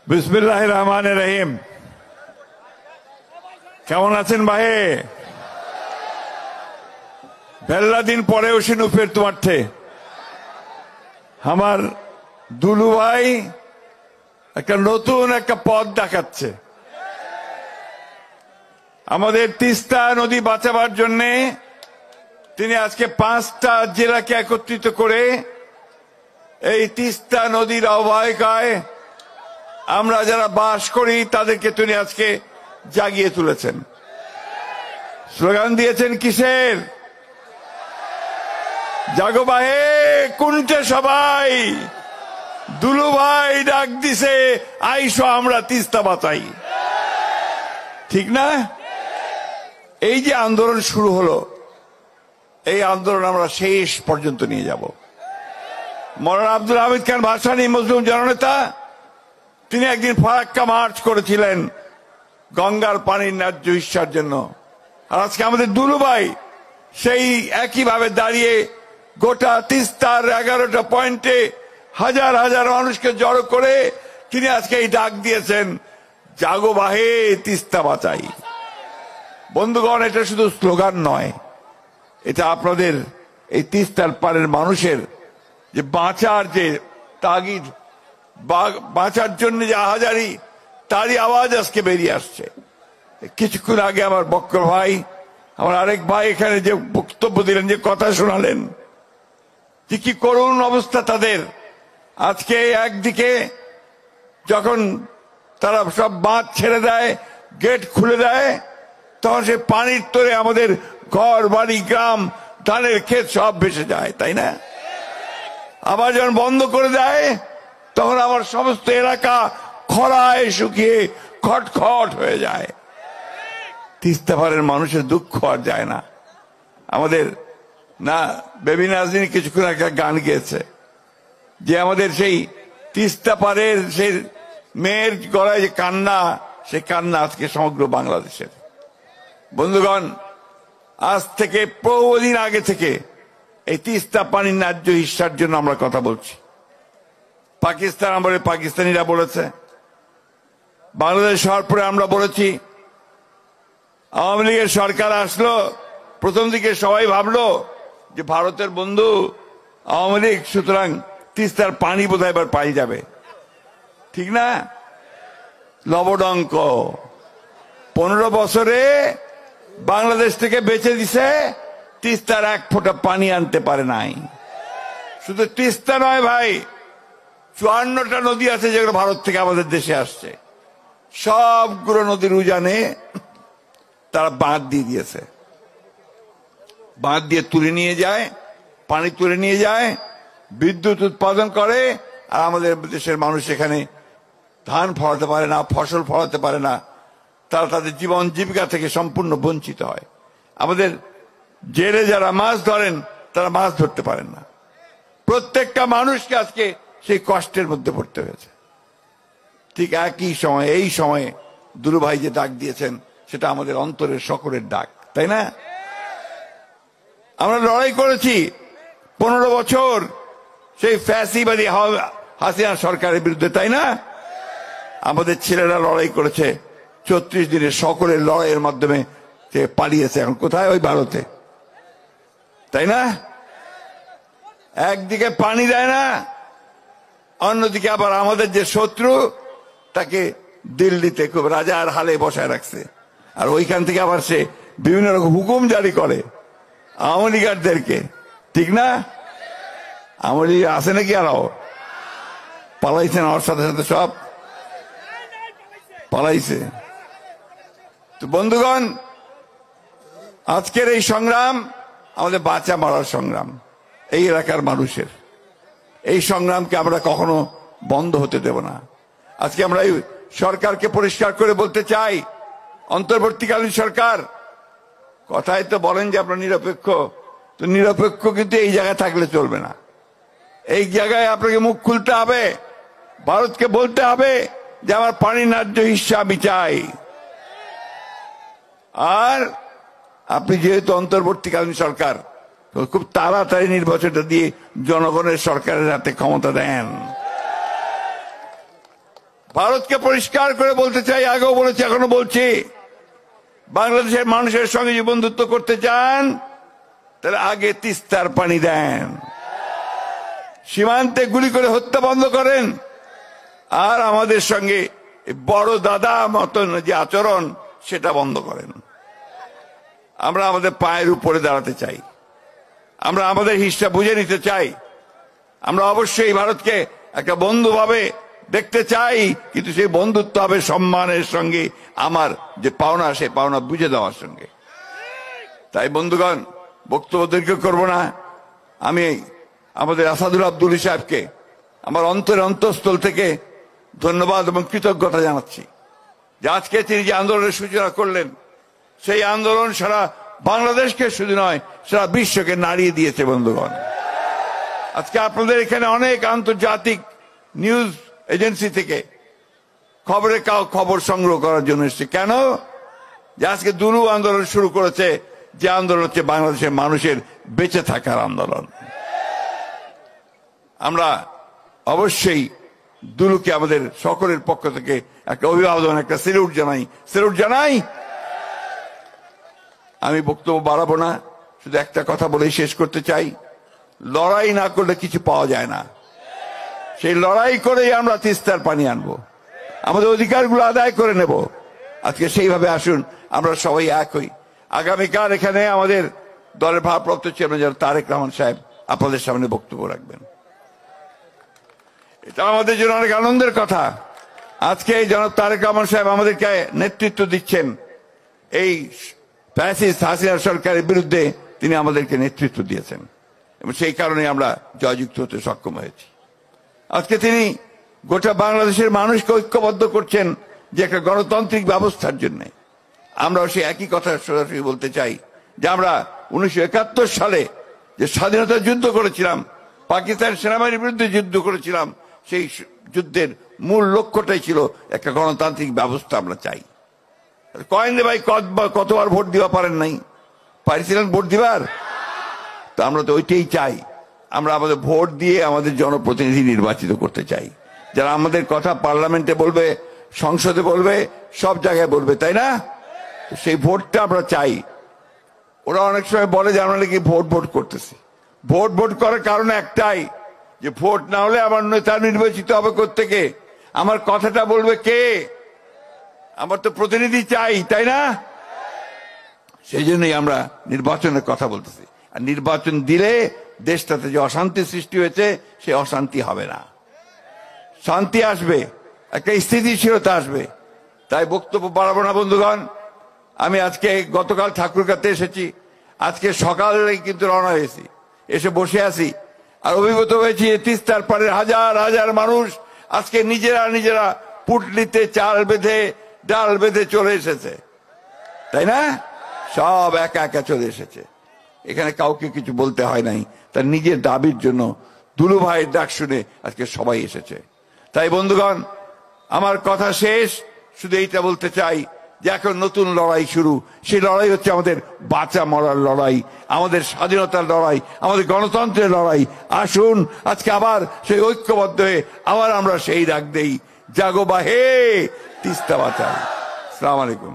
বিসমিল্লাহির রহমানির রহিম। কেমন আছেন ভাই? বেলা দিন পরে উসিনু ফের তোমার থে আমার দুলু ভাই একটা নতুন একটা পথ দেখাচ্ছে। আমাদের তিস্তা নদী বাঁচাবার জন্য তিনি আজকে 5টা জেলাকে একত্রিত করে এই তিস্তা নদীর অববাহিকায় আমরা যারা বাস করি তাদেরকে তিনি আজকে জাগিয়ে তুলেছেন। স্লোগান দিয়েছেন কিসের? জাগো বাহে কুন্ঠে সবাই, দুলু ভাই ডাক দিছে আইসো আমরা তিস্তা বাঁচাই। ঠিক না? এই যে আন্দোলন শুরু হলো, এই আন্দোলন আমরা শেষ পর্যন্ত নিয়ে যাব। মৌলানা আব্দুল হামিদ খান ভাসানী মুসলিম জননেতা তিনি একদিন ফারাক্কা মার্চ করেছিলেন গঙ্গার পানির ন্যায্য হিস্যার জন্য। আর আজকে আমাদের দুলু ভাই সেই একইভাবে দাঁড়িয়ে গোটা তিস্তার 11টা পয়েন্টে হাজার হাজার মানুষকে জড়ো করে তিনি আজকে এই ডাক দিয়েছেন, জাগো বাহে তিস্তা বাঁচাই। বন্ধুগণ, এটা শুধু স্লোগান নয়, এটা আপনাদের এই তিস্তার পারের মানুষের যে বাঁচার যে তাগিদ, বাঁচার জন্য যে আহাজারি, তারই আওয়াজ আজকে বেরিয়ে আসছে। কিছুক্ষণ আগে আমার বক্কর ভাই, আমার আরেক ভাই এখানে যে বক্তব্য দিলেন, যে কথা শোনালেন, যে কি করুণ অবস্থা তাদের। আজকে একদিকে যখন তারা সব বাঁধ ছেড়ে দেয়, গেট খুলে দেয়, তখন সে পানির তোরে আমাদের ঘর বাড়ি গ্রাম ধানের ক্ষেত সব ভেসে যায়, তাই না? আবার যখন বন্ধ করে দেয় তখন আমার সমস্ত এলাকা খরায় শুকিয়ে খটখট হয়ে যায়। তিস্তা পারের মানুষের দুঃখ আর যায় না। আমাদের না বেবি নাজনীন কিছুক্ষণ একটা গান গেয়েছে যে আমাদের সেই তিস্তা পারের সেই মেয়ের গলায় যে কান্না, সে কান্না আজকে সমগ্র বাংলাদেশের। বন্ধুগণ, আজ থেকে বহুদিন আগে থেকে এই তিস্তা পানির ন্যায্য হিস্যার জন্য আমরা কথা বলছি। পাকিস্তান আমলে পাকিস্তানিরা বলেছে, বাংলাদেশ হওয়ার পরে আমরা বলেছি। আওয়ামী লীগের সরকার আসলো, প্রথম দিকে সবাই ভাবলো যে ভারতের বন্ধু আওয়ামী লীগ, সুতরাং তিস্তার পানি বোধহয় এবার পাই যাবে। ঠিক না? লবডঙ্ক 15 বছরে বাংলাদেশ থেকে বেঁচে দিছে, তিস্তার 1 ফোঁটা পানি আনতে পারে নাই। শুধু তিস্তা নয় ভাই, 54টা নদী আছে যেগুলো ভারত থেকে আমাদের দেশে আসছে। সবগুলো নদীর উজানে তারা বাঁধ দিয়ে দিয়েছে। বাঁধ দিয়ে তুলে নিয়ে যায়, পানি তুলে নিয়ে যায়, বিদ্যুৎ উৎপাদন করে, আর আমাদের দেশের মানুষ এখানে ধান ফলাতে পারে না, ফসল ফলাতে পারে না। তারা তাদের জীবন জীবিকা থেকে সম্পূর্ণ বঞ্চিত হয়। আমাদের জেলে যারা মাছ ধরেন তারা মাছ ধরতে পারেন না। প্রত্যেকটা মানুষকে আজকে সেই কষ্টের মধ্যে পড়তে হয়েছে। ঠিক একই সময়ে, এই সময়ে দুলু ভাই যে ডাক দিয়েছেন, সেটা আমাদের অন্তরের সকলের ডাক, তাই না? আমরা লড়াই করেছি 15 বছর সেই ফ্যাসিবাদী হাসিনা সরকারের বিরুদ্ধে, তাই না? আমাদের ছেলেরা লড়াই করেছে 34 দিনের সকলের লড়াইয়ের মাধ্যমে সে পালিয়েছে। এখন কোথায়? ওই ভারতে, তাই না? একদিকে পানি দেয় না, অন্যদিকে আবার আমাদের যে শত্রু তাকে দিল্লিতে খুব রাজার হালে বসায় রাখছে। আর ওইখান থেকে আবার সে বিভিন্ন রকম হুকুম জারি করে আওয়ামী লীগারদেরকে। ঠিক না? আওয়ামী লীগ আছে নাকি? আরো পালাইছেন, আমার সাথে সাথে সব পালাইছে। তো বন্ধুগণ, আজকের এই সংগ্রাম আমাদের বাঁচা মারার সংগ্রাম, এই এলাকার মানুষের। এই সংগ্রামকে আমরা কখনো বন্ধ হতে দেব না। আজকে আমরা এই সরকারকে পরিষ্কার করে বলতে চাই, অন্তর্বর্তীকালীন সরকার, কথায় তো বলেন যে আপনারা নিরপেক্ষ, তো নিরপেক্ষ কিন্তু এই জায়গায় থাকলে চলবে না। এই জায়গায় আপনাকে মুখ খুলতে হবে, ভারতকে বলতে হবে যে আমার পানি ন্যায্য হিস্সা আমি চাই। আর আপনি যেহেতু অন্তর্বর্তীকালীন সরকার, খুব তাড়াতাড়ি নির্বাচনটা দিয়ে জনগণের সরকারের হাতে ক্ষমতা দেন। ভারতকে পরিষ্কার করে বলতে চাই, আগেও বলেছি এখনো বলছি, বাংলাদেশের মানুষের সঙ্গে যে বন্ধুত্ব করতে চান তাহলে আগে তিস্তার পানি দেন, সীমান্তে গুলি করে হত্যা বন্ধ করেন, আর আমাদের সঙ্গে বড় দাদা মতন যে আচরণ সেটা বন্ধ করেন। আমরা আমাদের পায়ের উপরে দাঁড়াতে চাই, আমরা আমাদের হিসাব বুঝে নিতে চাই, আমরা অবশ্যই ভারতকে একটা বন্ধু ভাবে দেখতে চাই, কিন্তু সেই বন্ধুত্ব হবে সম্মানের সঙ্গে, আমার যে পাওনা সে পাওনা বুঝে দেওয়ার সঙ্গে। তাই বন্ধুগণ, বক্তব্য দীর্ঘ করব না। আমি আমাদের আসাদুল আব্দুল সাহেবকে আমার অন্তঃস্থল থেকে ধন্যবাদ এবং কৃতজ্ঞতা জানাচ্ছি যে আজকে তিনি যে আন্দোলনের সূচনা করলেন, সেই আন্দোলন সারা বাংলাদেশকে শুধু নয় সারা বিশ্বকে নাড়িয়ে দিয়েছে। বন্ধুগণ, আজকে আপনাদের এখানে অনেক আন্তর্জাতিক নিউজ এজেন্সি থেকে খবর সংগ্রহ করার জন্য এসেছে। কেন? যে আজকে দুলু আন্দোলন শুরু করেছে, যে আন্দোলন হচ্ছে বাংলাদেশের মানুষের বেঁচে থাকার আন্দোলন। আমরা অবশ্যই দুলুকে আমাদের সকলের পক্ষ থেকে একটা অভিবাদন, একটা স্যালুট জানাই। আমি বক্তব্য বাড়াবো না, শুধু একটা কথা বলেই শেষ করতে চাই, লড়াই না করলে কিছু পাওয়া যায় না। সেই লড়াই করেই আমরা তিস্তার পানি আনবো, আমাদের অধিকারগুলো আদায় করে নেব। আজকে সেইভাবে আসুন আমরা সবাই এক হই। আগামীকাল এখানে আমাদের দলের ভারপ্রাপ্ত চেয়ারম্যান তারেক রহমান সাহেব আপনাদের সামনে বক্তব্য রাখবেন। এটা আমাদের জন্য অনেক আনন্দের কথা। আজকে জনাব তারেক রহমান সাহেব আমাদেরকে নেতৃত্ব দিচ্ছেন, এই ফ্যাসিস্ট হাসিনা সরকারের বিরুদ্ধে তিনি আমাদেরকে নেতৃত্ব দিয়েছেন এবং সেই কারণে আমরা জয়যুক্ত হতে সক্ষম হয়েছি। আজকে তিনি গোটা বাংলাদেশের মানুষকে ঐক্যবদ্ধ করছেন যে একটা গণতান্ত্রিক ব্যবস্থার জন্য। আমরাও সেই একই কথা সরাসরি বলতে চাই যে আমরা 1971 সালে যে স্বাধীনতা যুদ্ধ করেছিলাম, পাকিস্তান সেনাবাহিনীর বিরুদ্ধে যুদ্ধ করেছিলাম, সেই যুদ্ধের মূল লক্ষ্যটাই ছিল একটা গণতান্ত্রিক ব্যবস্থা আমরা চাই। কয়েন ভাই কতবার ভোট দিবা পারেন নাই, পারিছিলেন ভোট দিবার? তো আমরা তো ওইটাই চাই, আমরা আমাদের ভোট দিয়ে আমাদের জনপ্রতিনিধি নির্বাচিত করতে চাই, যারা আমাদের কথা পার্লামেন্টে বলবে, সংসদে বলবে, সব জায়গায় বলবে, তাই না? সেই ভোটটা আমরা চাই। ওরা অনেক সময় বলে যে আমরা নাকি ভোট করতেছি। ভোট করার কারণ একটাই, যে ভোট না হলে আমার নেতা নির্বাচিত হবে কোত্থেকে, আমার কথাটা বলবে কে? আমার তো প্রতিনিধি চাই, তাই না? সেই জন্যই আমরা নির্বাচনের কথা বলতেছি। আর নির্বাচন দিলে দেশটাতে যে অশান্তি সৃষ্টি হয়েছে সে অশান্তি হবে না, শান্তি আসবে, একটা স্থিতিশীলতা আসবে। তাই বক্তব্য বাড়াবো না বন্ধুগণ। আমি আজকে গতকাল ঠাকুরগাঁতে এসেছি, আজকে সকালে কিন্তু রওনা হয়েছি, এসে বসে আছি আর অভিভূত হয়েছি তিস্তার পাড়ের হাজার হাজার মানুষ আজকে নিজেরা পুটলিতে চাল বেঁধে ডাল বেঁধে চলে এসেছে, তাই না? সব একা একা চলে এসেছে, এখানে কাউকে কিছু বলতে হয় নাই, তার নিজের দাবির জন্য দুলু ভাইয়ের ডাক শুনে আজকে সবাই এসেছে। তাই বন্ধুগণ, আমার কথা শেষ, শুধু এইটা বলতে চাই যে এখন নতুন লড়াই শুরু। সেই লড়াই হচ্ছে আমাদের বাঁচা মরার লড়াই, আমাদের স্বাধীনতার লড়াই, আমাদের গণতন্ত্রের লড়াই। আসুন আজকে আবার সেই ঐক্যবদ্ধ হয়ে আবার আমরা সেই ডাক দেই, জাগো বাহে তিস্তা বাঁচাও। আসসালামু আলাইকুম।